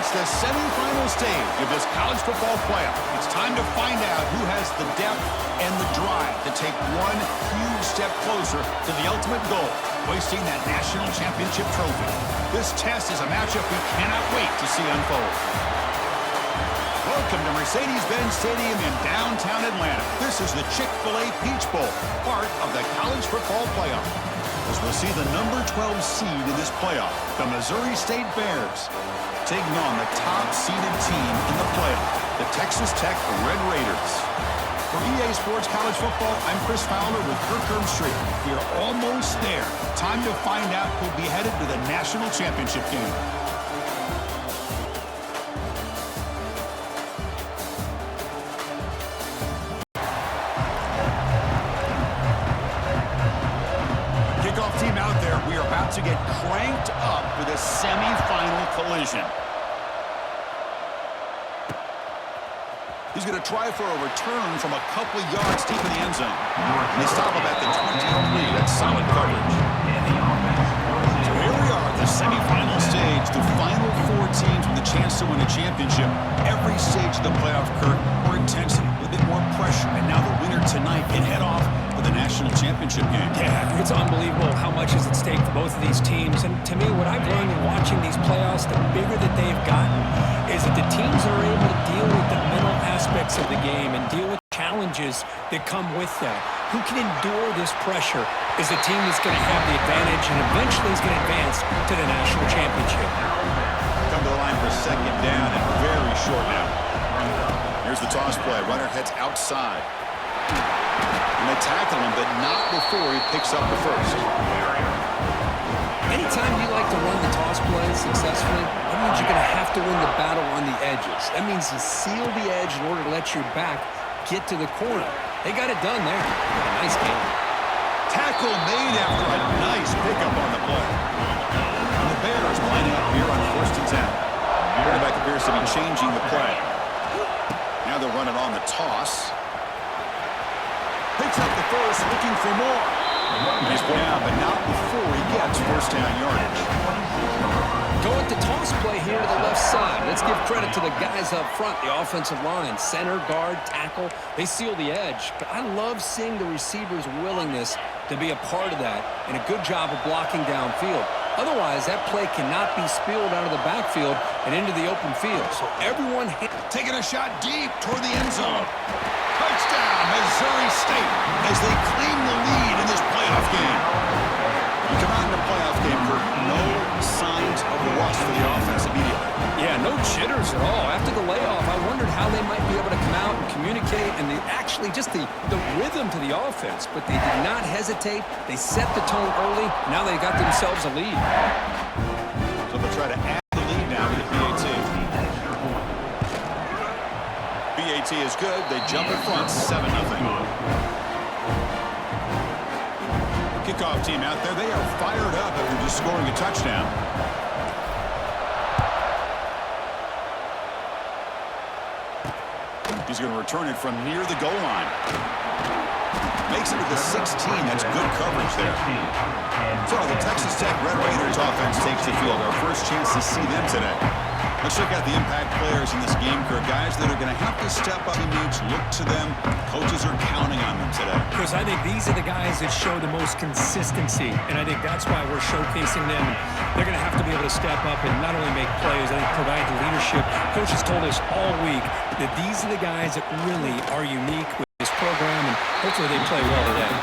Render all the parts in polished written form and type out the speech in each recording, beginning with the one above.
reached the semifinal stage of this college football playoff. It's time to find out who has the depth and the drive to take one huge step closer to the ultimate goal, hoisting that national championship trophy. This test is a matchup we cannot wait to see unfold. Welcome to Mercedes-Benz Stadium in downtown Atlanta. This is the Chick-fil-A Peach Bowl, part of the college football playoff. As we'll see the number 12 seed in this playoff, the Missouri State Bears, taking on the top-seeded team in the playoff, the Texas Tech Red Raiders. For EA Sports College Football, I'm Chris Fowler with Kirk Herbstreit. We are almost there. Time to find out who'll be headed to the national championship game. Team out there, we are about to get cranked up for the semifinal collision. He's going to try for a return from a couple of yards deep in the end zone. They stop him at the 23. That's solid coverage. So here we are at the semifinal stage, the final four teams with a chance to win a championship. Every stage of the playoff, Kirk, more intensity, a bit more pressure, and now the winner tonight can head off for the national championship game. Yeah, it's unbelievable how much is at stake for both of these teams. And to me, what I've learned in watching these playoffs, the bigger that they've gotten, is that the teams are able to deal with the mental aspects of the game and deal with challenges that come with that. Who can endure this pressure is the team that's going to have the advantage and eventually is going to advance to the national championship. Come to the line for second down and very short now. Here's the toss play. Runner heads outside. And they tackle him, but not before he picks up the first. Anytime you like to run the toss play successfully, that means you're going to have to win the battle on the edges. That means you seal the edge in order to let your back get to the corner. They got it done there. Nice game. Tackle made after a nice pickup on the play. And the Bears lining up here on 1st and 10. Quarterback appears to be changing the play. Now they'll run it on the toss. Picks up the first, looking for more. He's down, but not before he gets first down yardage. Go with the toss play here to the left side. Let's give credit to the guys up front, the offensive line. Center, guard, tackle, they seal the edge. But I love seeing the receivers' willingness to be a part of that and a good job of blocking downfield. Otherwise, that play cannot be spilled out of the backfield and into the open field. So everyone taking a shot deep toward the end zone. Touchdown, Missouri State, as they claim the lead in this playoff game. You come out in a playoff game, Kirk, no signs of rust for the offense immediately. Yeah, no jitters at all. After the layoff, I wondered how they might be able to come out and communicate and actually just the rhythm to the offense. But they did not hesitate. They set the tone early. Now they got themselves a lead. So they'll try to add the lead now to the PAT. PAT is good. They jump in front, 7-0. Kickoff team out there. They are fired up after just scoring a touchdown. He's going to return it from near the goal line. Makes it to the 16. That's good coverage there. So the Texas Tech Red Raiders offense takes the field. Our first chance to see them today. Let's check out the impact players in this game, Kirk. Guys that are going to have to step up in needs. Look to them. Coaches are counting on them today. Chris, I think these are the guys that show the most consistency, and I think that's why we're showcasing them. They're going to have to be able to step up and not only make plays, I think provide the leadership. Coach has told us all week that these are the guys that really are unique with this program, and hopefully they play well today.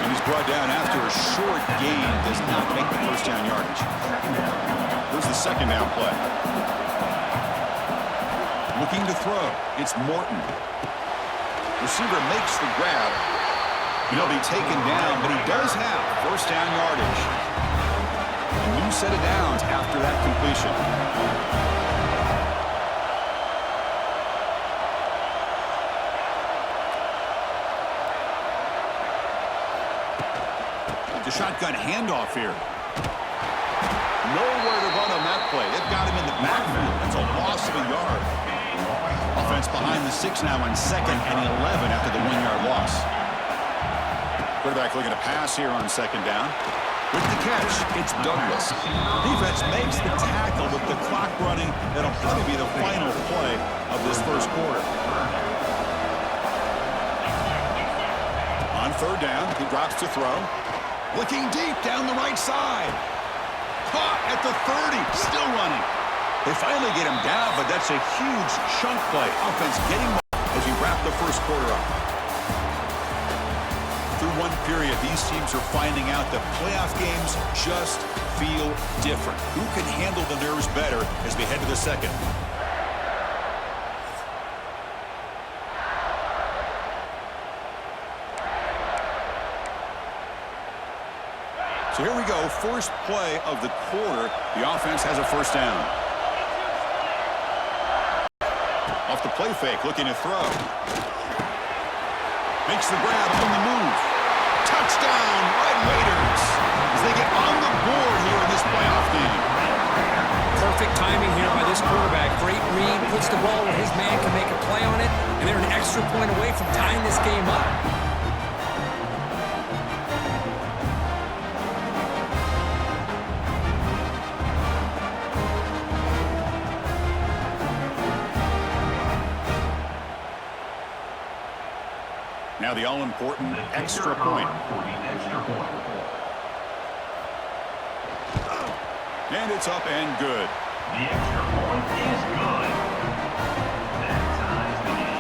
And he's brought down after a short gain. Does not make the first down yardage. Here's the second down play. Looking to throw. It's Morton. Receiver makes the grab. He'll be taken down, but he does have first down yardage. A new set of downs after that completion. The shotgun handoff here. Nowhere to run on that play. They've got him in the backfield. That's a loss of a yard. Offense behind the 6 now on 2nd and 11 after the 1-yard loss. Quarterback looking to pass here on 2nd down. With the catch, it's Douglas. Defense makes the tackle with the clock running That'll probably be the final play of this first quarter. On third down, he drops to throw. Looking deep down the right side. Caught at the 30, still running. They finally get him down, but that's a huge chunk play. Offense getting more as you wrap the first quarter up. Through one period, these teams are finding out that playoff games just feel different. Who can handle the nerves better as we head to the second? So here we go, first play of the quarter. The offense has a first down. Off the play fake, looking to throw. Makes the grab on the move. Touchdown, Red Raiders, as they get on the board here in this playoff game. Perfect timing here by this quarterback. Great read, puts the ball where his man can make a play on it, and they're an extra point away from tying this game up. Now the all-important extra point. And it's up and good. The extra point is good. That ties the game.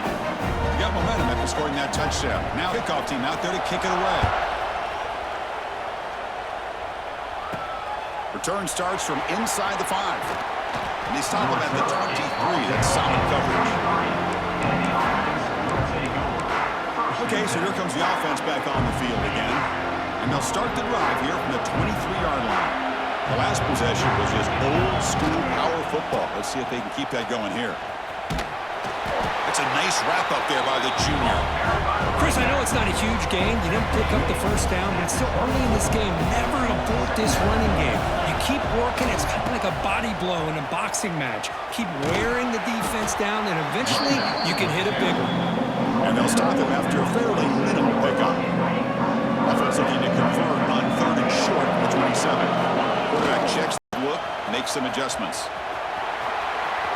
They got momentum after scoring that touchdown. Now kickoff team out there to kick it away. Return starts from inside the 5. And they stop him at the 23. That's solid coverage. Okay, so here comes the offense back on the field again. And they'll start the drive here from the 23-yard line. The last possession was just old-school power football. Let's see if they can keep that going here. That's a nice wrap-up there by the junior. Chris, I know it's not a huge gain. You didn't pick up the first down, but it's still early in this game. Never abort this running game. You keep working. It's kind of like a body blow in a boxing match. Keep wearing the defense down, and eventually you can hit a big one. And they'll stop him after a fairly minimal pickup. Offense looking to convert on third and short at the 27. Quarterback checks the look, makes some adjustments.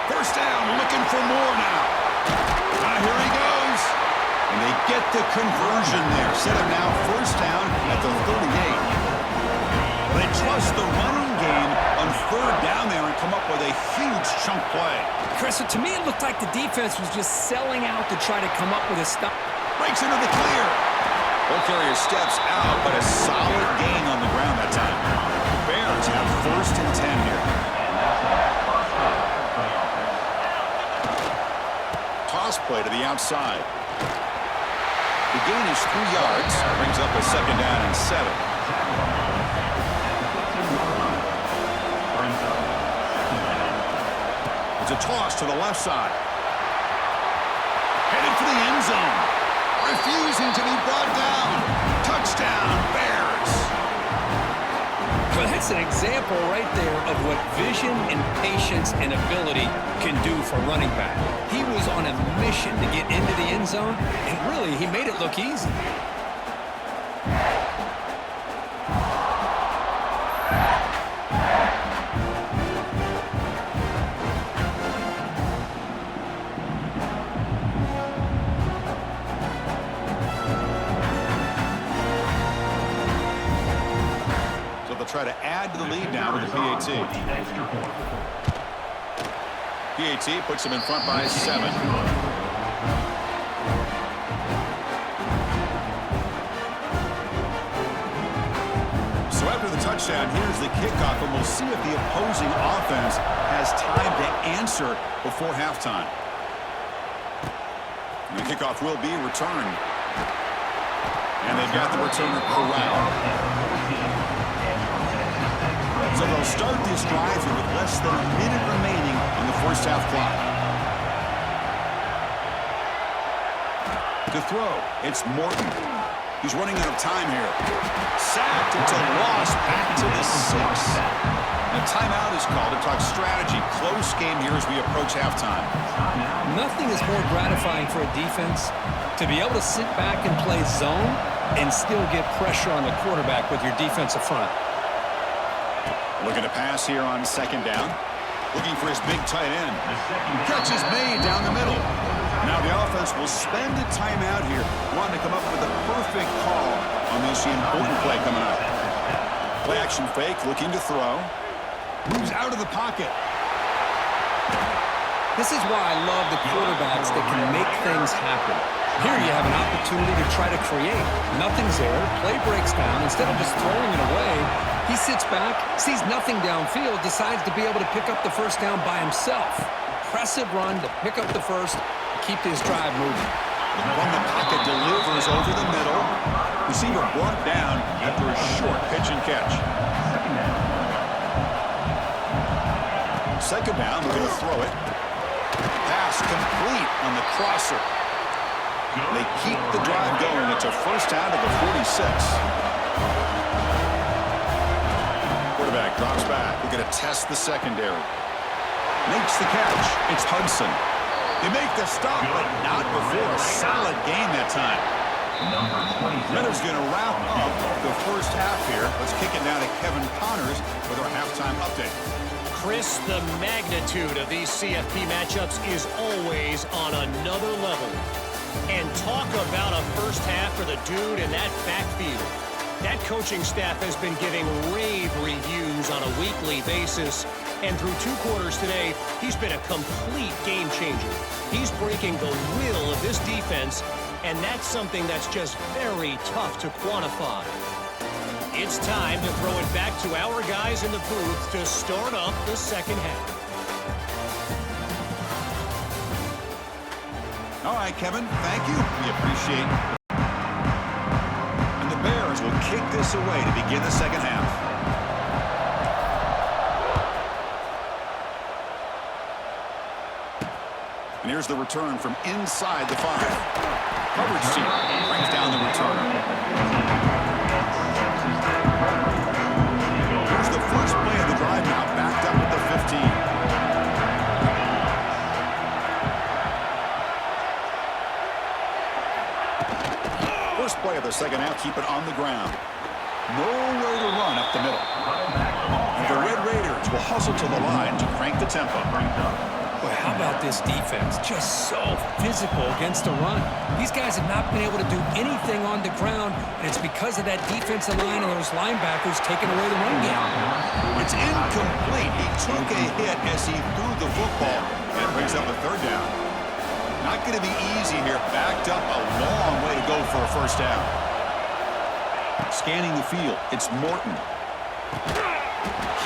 First down, looking for more now. Here he goes. And they get the conversion there. Set up now first down at the 38. They trust the running game on third down there and come up with a huge chunk play. Chris, to me it looked like the defense was just selling out to try to come up with a stop. Breaks into the clear. Ball carrier steps out, but a solid gain on the ground that time. The Bears have first and 10 here. Toss play to the outside. The gain is 3 yards. Brings up a second down and 7. It's a toss to the left side. Headed for the end zone. Refusing to be brought down. Touchdown, Bears. Well, that's an example right there of what vision and patience and ability can do for running back. He was on a mission to get into the end zone, and really, he made it look easy. Try to add to the lead now with the PAT. PAT puts them in front by 7. So after the touchdown, here's the kickoff, and we'll see if the opposing offense has time to answer before halftime. And the kickoff will be returned. And they've got the returner corralled. So they'll start this drive here with less than a minute remaining on the first half clock. To throw, it's Morton. He's running out of time here. Sacked, it's a loss, back to the 6. And a timeout is called to talk strategy. Close game here as we approach halftime. Nothing is more gratifying for a defense to be able to sit back and play zone and still get pressure on the quarterback with your defensive front. Looking to pass here on second down. Looking for his big tight end. Catch is made down the middle. Now the offense will spend a timeout here, wanting to come up with the perfect call on this important play coming up. Play action fake, looking to throw. Moves out of the pocket. This is why I love the quarterbacks that can make things happen. Here you have an opportunity to try to create. Nothing's there. Play breaks down. Instead of just throwing it away, he sits back, sees nothing downfield, decides to be able to pick up the first down by himself. Impressive run to pick up the first, keep this drive moving. From the pocket, delivers over the middle. Receiver brought down after a short pitch and catch. Second down, we're going to throw it. Pass complete on the crosser. They keep the drive going. It's a first down to the 46. Quarterback drops back. We're going to test the secondary. Makes the catch. It's Hudson. They make the stop, but not before a solid gain that time. Renner's going to wrap up the first half here. Let's kick it down to Kevin Connors with our halftime update. Chris, the magnitude of these CFP matchups is always on another level. And talk about a first half for the dude in that backfield. That coaching staff has been giving rave reviews on a weekly basis. And through 2 quarters today, he's been a complete game changer. He's breaking the will of this defense, and that's something that's just very tough to quantify. It's time to throw it back to our guys in the booth to start up the second half. All right, Kevin, thank you. We appreciate it. And the Bears will kick this away to begin the second half. And here's the return from inside the 5. Coverage team brings down the return. Here's the first play of the drive now, backed up at the 15. First play of the second half, keep it on the ground. Nowhere to run up the middle. And the Red Raiders will hustle to the line to crank the tempo. Boy, how about this defense? Just so physical against the run. These guys have not been able to do anything on the ground, and it's because of that defensive line and those linebackers taking away the run game. It's incomplete. He took a hit as he threw the football, and brings up a third down. Not going to be easy here. Backed up a long way to go for a first down. Scanning the field, it's Morton.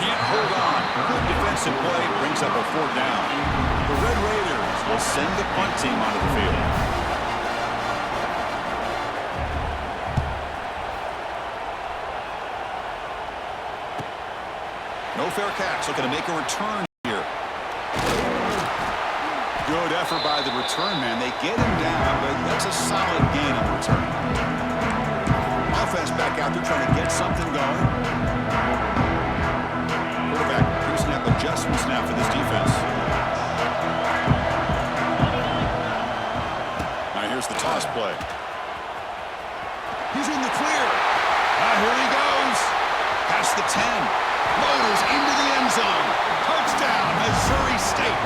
Can't hold on. Good defensive play brings up a fourth down. The Red Raiders will send the punt team onto the field. No fair catch. Looking to make a return here. Good effort by the return man. They get him down, but that's a solid gain on the return. Offense back out there trying to get something going. Quarterback pre-snap adjustments now for this defense. Now here's the toss play. He's in the clear. Here he goes. Past the 10. Motors into the end zone. Touchdown, Missouri State.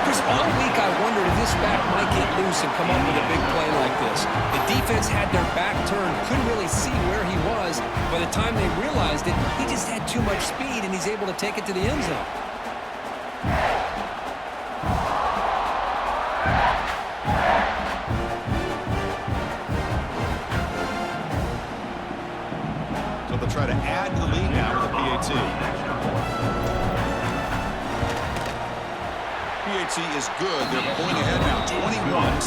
Chris, all week I wondered if this back might get loose and come up with a big play like this. The defense had their back turned, couldn't really see where he was. By the time they realized it, he just had too much speed, and he's able to take it to the end zone. So they'll try to add to the lead now with a PAT. PAT is good. They're pulling ahead now, 21-7.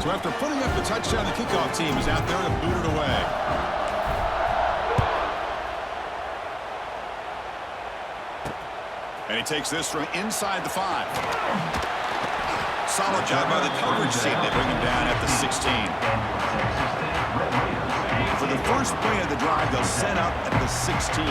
So after putting up the touchdown, the kickoff team is out there to boot it away. And he takes this from inside the 5. Solid job by the coverage team. They bring him down at the 16. For the first play of the drive, they'll set up at the 16.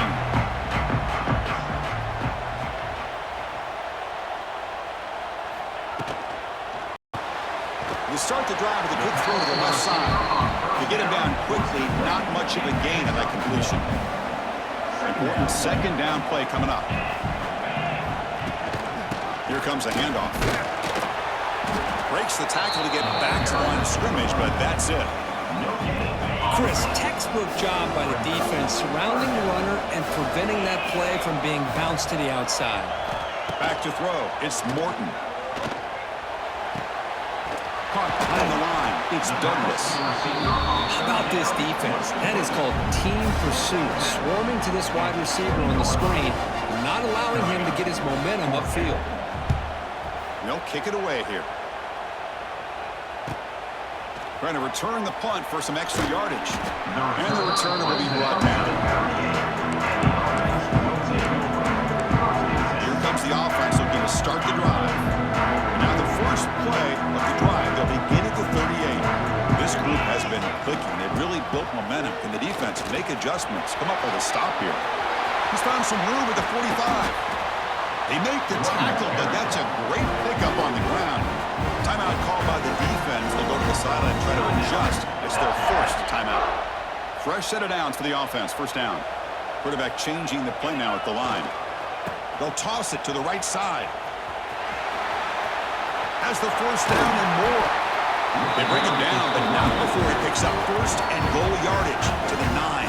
They start the drive with a quick throw to the left side. To get him down quickly, not much of a gain on that completion. important second down play coming up. Here comes a handoff. Breaks the tackle to get back to the line of scrimmage, but that's it. Chris, textbook job by the defense surrounding the runner and preventing that play from being bounced to the outside. Back to throw. It's Morton. Caught behind the line. It's Douglas. How about this defense? That is called team pursuit. Swarming to this wide receiver on the screen, not allowing him to get his momentum upfield. They'll kick it away here. Trying to return the punt for some extra yardage. And the returner will be brought down. Here comes the offense looking to start the drive. And now the first play of the drive, they'll begin at the 38. This group has been clicking. They've really built momentum. Can the defense make adjustments? Come up with a stop here. He's found some room at the 45. They make the tackle, but that's a great pickup on the ground. Timeout called by the defense. They'll go to the sideline and try to adjust. It's their first timeout. Fresh set of downs for the offense. First down. Quarterback changing the play now at the line. They'll toss it to the right side. Has the first down and more. They bring him down, but not before he picks up first and goal yardage to the 9.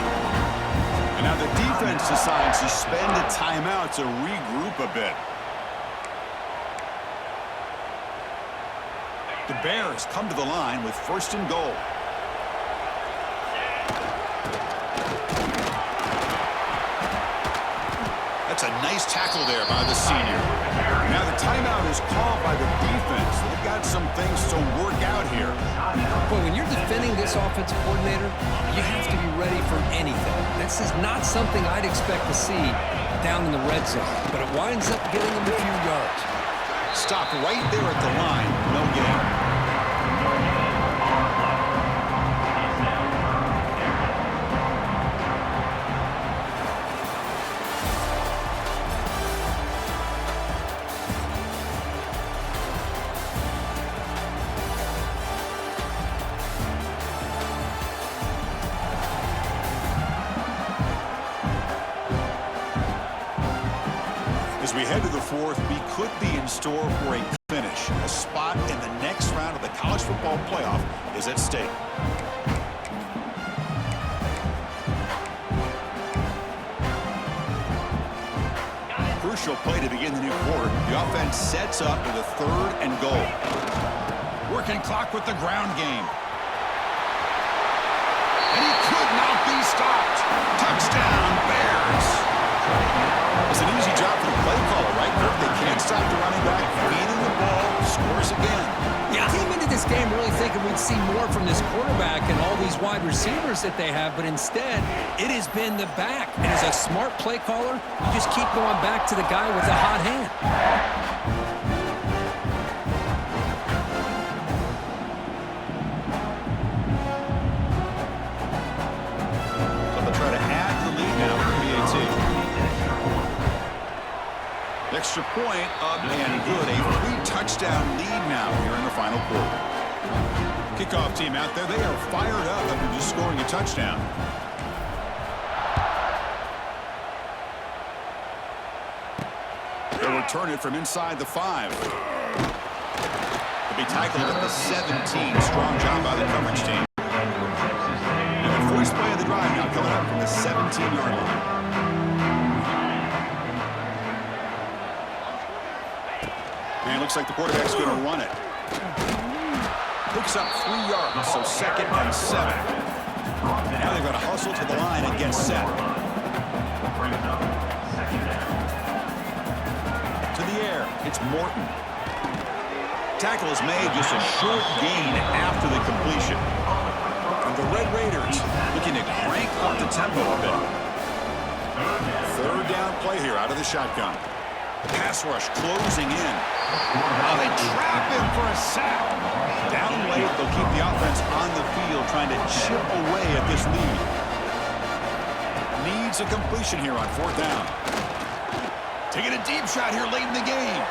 And now the defense decides to spend a timeout to regroup a bit. The Bears come to the line with first and goal. That's a nice tackle there by the senior. Now the timeout is called by the defense. They've got some things to work out here. Boy, when you're defending this offensive coordinator, you have to be ready for anything. This is not something I'd expect to see down in the red zone, but it winds up getting them a few yards. Stopped right there at the line. No gain. As we head to the fourth, we could be in store for a finish. A spot in the next round of the college football playoff is at stake. Crucial play to begin the new quarter. The offense sets up with a third and goal. Working clock with the ground game. And he could not be stopped. Touchdown, Bears. It's an easy job for the play caller, right, Kirk? They can't stop the running back, feeding the ball, scores again. Yeah, I came into this game really thinking we'd see more from this quarterback and all these wide receivers that they have, but instead, it has been the back. And as a smart play caller, you just keep going back to the guy with the hot hand. So they'll try to add the lead now for PAT. Extra point up and good. A 3-touchdown lead now here in the final quarter. Kickoff team out there. They are fired up after just scoring a touchdown. They'll return it from inside the 5. They'll be tackled at the 17. Strong job by the coverage team. And the first play of the drive now coming up from the 17-yard line. And it looks like the quarterback's going to run it. Picks up 3 yards, so 2nd and 7. Now they've got to hustle to the line and get set. To the air, it's Morton. Tackle is made, just a short gain after the completion. And the Red Raiders looking to crank up the tempo a bit. Third down play here out of the shotgun. Pass rush closing in. Now they trap him for a sack. Down late, they'll keep the offense on the field trying to chip away at this lead. Needs a completion here on 4th down. Taking a deep shot here late in the game.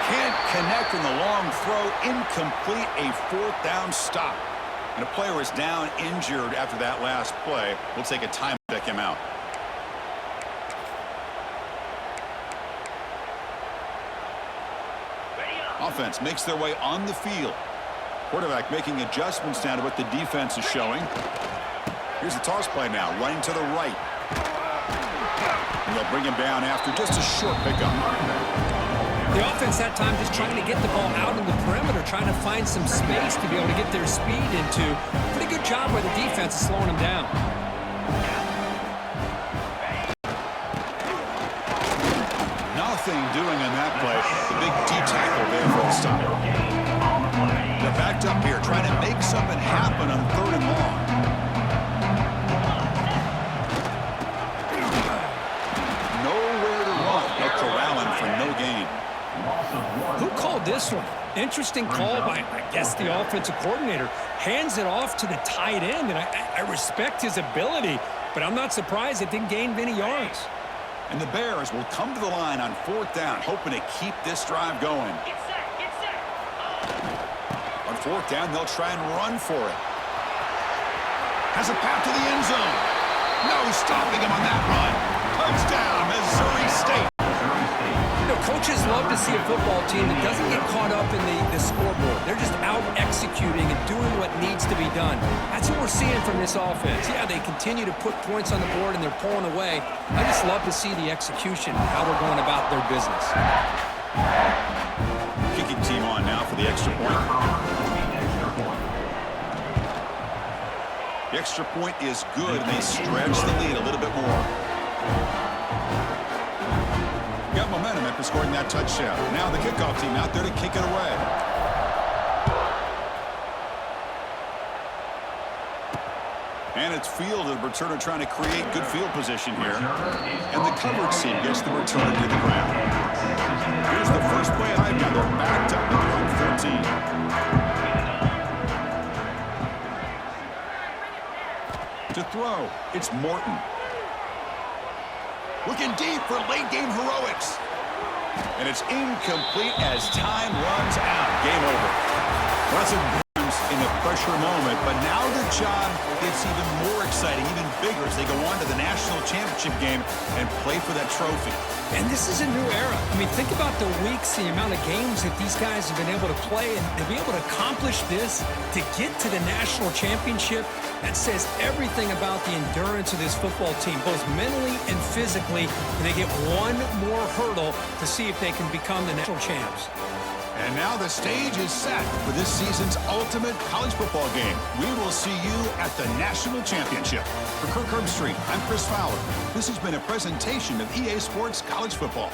Can't connect in the long throw. Incomplete, a 4th down stop. And a player is down injured after that last play. We'll take a time to check him out. Offense makes their way on the field. Quarterback making adjustments now to what the defense is showing. Here's the toss play now, running to the right. And they'll bring him down after just a short pickup. The offense that time just trying to get the ball out in the perimeter, trying to find some space to be able to get their speed into. Pretty good job by the defense of slowing them down. Nothing doing on that play. The big D tackle there for the stop. They're backed up here, trying to make something happen on 3rd and long. Nowhere to run. They're corralling for no gain. Who called this one? Interesting call by, I guess, the offensive coordinator. Hands it off to the tight end, and I respect his ability, but I'm not surprised it didn't gain many yards. And the Bears will come to the line on 4th down, hoping to keep this drive going. Get set, get set. On 4th down, they'll try and run for it. Has a path to the end zone. No stopping him on that run. Touchdown, Missouri State. You know, coaches love to see a football team that doesn't get caught up in the scoreboard. They're just out executing and doing what needs to be done. That's what we're seeing from this offense. Yeah, they continue to put points on the board and they're pulling away. I just love to see the execution, how they're going about their business. Kicking team on now for the extra point. The extra point is good, and they stretch the lead a little bit more. Got momentum after scoring that touchdown. Now the kickoff team out there to kick it away. And it's fielded. Returner trying to create good field position here. And the coverage team gets the returner to the ground. Here's the first play I've got. They're backed up at 13. To throw, it's Morton. Looking deep for late-game heroics. And it's incomplete as time runs out. Game over. Blessed Browns in a pressure moment, but now their job gets even more exciting, even bigger as they go on to the national championship game and play for that trophy. And this is a new era. I mean, think about the weeks, the amount of games that these guys have been able to play, and to be able to accomplish this, to get to the national championship, that says everything about the endurance of this football team, both mentally and physically. And they get one more hurdle to see if they can become the national champs. And now the stage is set for this season's ultimate college football game. We will see you at the national championship. For Kirk Herbstreit, I'm Chris Fowler. This has been a presentation of EA Sports College Football.